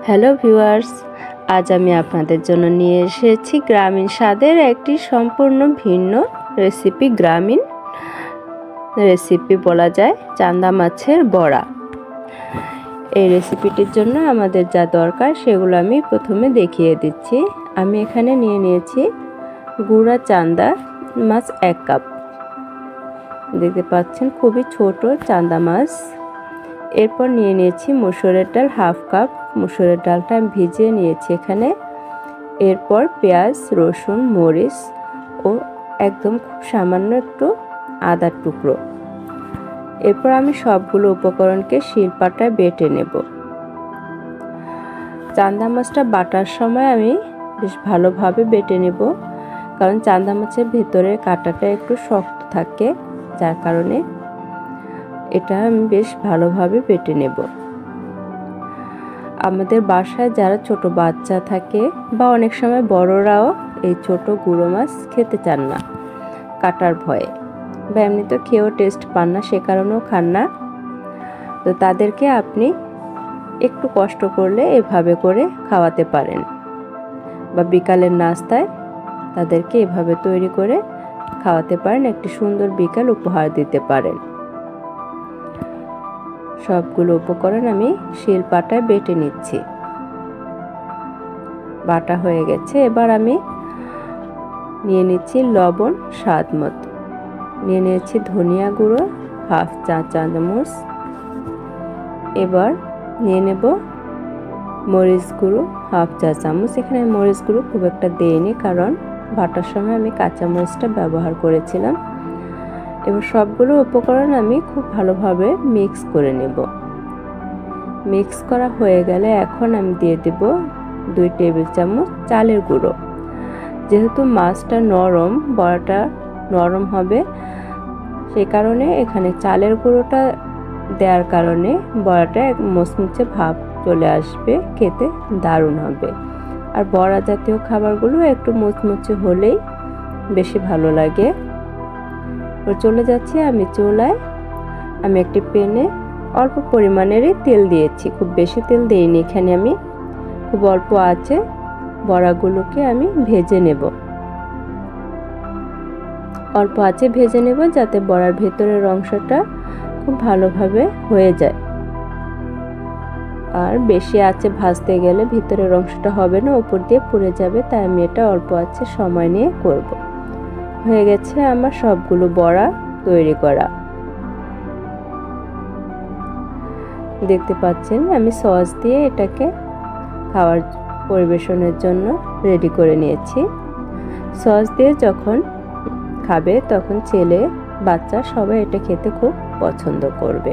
Hello viewers, আজ আমি আপনাদের জন্য নিয়ে এসেছি গ্রামীণ স্বাদের একটি সম্পূর্ণ ভিন্ন রেসিপি। গ্রামীণ রেসিপি বলা যায় চান্দা মাছের বড়া। এই রেসিপিটির জন্য আমাদের যা দরকার সেগুলো আমি প্রথমে দেখিয়ে দিচ্ছি। আমি এখানে নিয়ে নিয়েছি গুঁড়া চান্দা মাছ 1 কাপ। দেখতে পাচ্ছেন খুবই ছোট চান্দা মাছ। এরপর নিয়ে নিয়েছি মসুরের ডাল 1/2 কাপ। মসুরের ডালটা আমি ভিজিয়ে নিয়েছি এখানে। এরপর পেঁয়াজ, রসুন, মরিচ ও একদম খুব সামান্য একটু আদার টুকরো। এরপর আমি সবগুলো উপকরণকে শিলপাটায় বেটে নেব। চান্দা মাছটা বাটার সময় আমি বেশ ভালোভাবে বেটে নেব, কারণ চান্দা মাছের ভেতরে কাঁটাটা একটু শক্ত থাকে, যার কারণে এটা আমি বেশ ভালোভাবে বেটে নেব। আমাদের বাসায় যারা ছোট বাচ্চা থাকে বা অনেক সময় বড়রাও এই ছোট গুঁড়ো মাছ খেতে চান না কাটার ভয়ে, বা এমনি তো খেয়েও টেস্ট পান না, সে কারণেও খান না। তো তাদেরকে আপনি একটু কষ্ট করলে এভাবে করে খাওয়াতে পারেন, বা বিকালের নাস্তায় তাদেরকে এভাবে তৈরি করে খাওয়াতে পারেন। একটি সুন্দর বিকাল উপহার দিতে পারেন। সবগুলো উপকরণ আমি শিলপাটায় বেটে নিচ্ছি। বাটা হয়ে গেছে। এবার আমি নিয়ে নিচ্ছি লবণ স্বাদ মতো, নিয়ে নিয়েছি ধনিয়া গুঁড়ো 1/2 চা চামচ। এবার নিয়ে নেব মরিচ গুঁড়ো 1/2 চা চামচ। এখানে মরিচ গুঁড়ো খুব একটা দেইনি, কারণ বাটার সময় আমি কাঁচা মরিচটা ব্যবহার করেছিলাম। এবার সবগুলো উপকরণ আমি খুব ভালোভাবে মিক্স করে নেব। মিক্স করা হয়ে গেলে এখন আমি দিয়ে দেব 2 টেবিল চামচ চালের গুঁড়ো। যেহেতু মাছটা নরম, বড়াটা নরম হবে, সেই কারণে এখানে চালের গুঁড়োটা দেওয়ার কারণে বড়াটা এক মুচমুচে ভাব চলে আসবে, খেতে দারুণ হবে। আর বড়া জাতীয় খাবারগুলো একটু মুচমুচে হলেই বেশি ভালো লাগে। চলে যাচ্ছি আমি চুলায়। আমি একটি প্যানে অল্প পরিমাণেরই তেল দিয়েছি, খুব বেশি তেল দিইনি। এখানে আমি খুব অল্প আঁচে বড়াগুলোকে আমি ভেজে নেব। অল্প আঁচে ভেজে নেব, যাতে বড়ার ভেতরের অংশটা খুব ভালোভাবে হয়ে যায়। আর বেশি আঁচে ভাজতে গেলে ভিতরের অংশটা হবে না, উপর দিয়ে পুড়ে যাবে। তাই আমি এটা অল্প আঁচে সময় নিয়ে করব। হয়ে গেছে আমার সবগুলো বড়া তৈরি করা। দেখতে পাচ্ছেন আমি সস দিয়ে এটাকে খাওয়ার পরিবেশনের জন্য রেডি করে নিয়েছি। সস দিয়ে যখন খাবে তখন ছেলে বাচ্চা সবাই এটা খেতে খুব পছন্দ করবে।